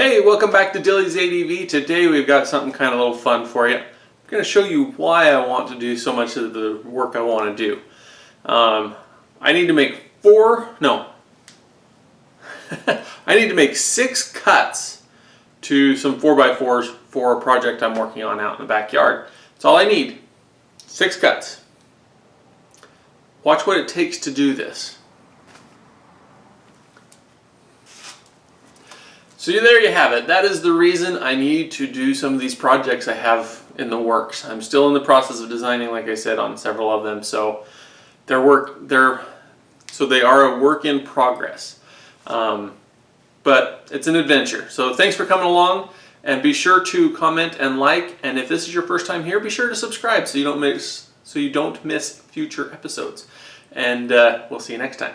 Hey, welcome back to DILLYSADV. Today we've got something kind of a little fun for you. I'm going to show you why I want to do so much of the work I want to do. I need to make I need to make 6 cuts to some 4x4s for a project I'm working on out in the backyard. That's all I need. 6 cuts. Watch what it takes to do this. So there you have it. That is the reason I need to do some of these projects I have in the works. I'm still in the process of designing, like I said, on several of them. So they are a work in progress. But it's an adventure. So thanks for coming along, and be sure to comment and like. And if this is your first time here, be sure to subscribe so you don't miss future episodes. And we'll see you next time.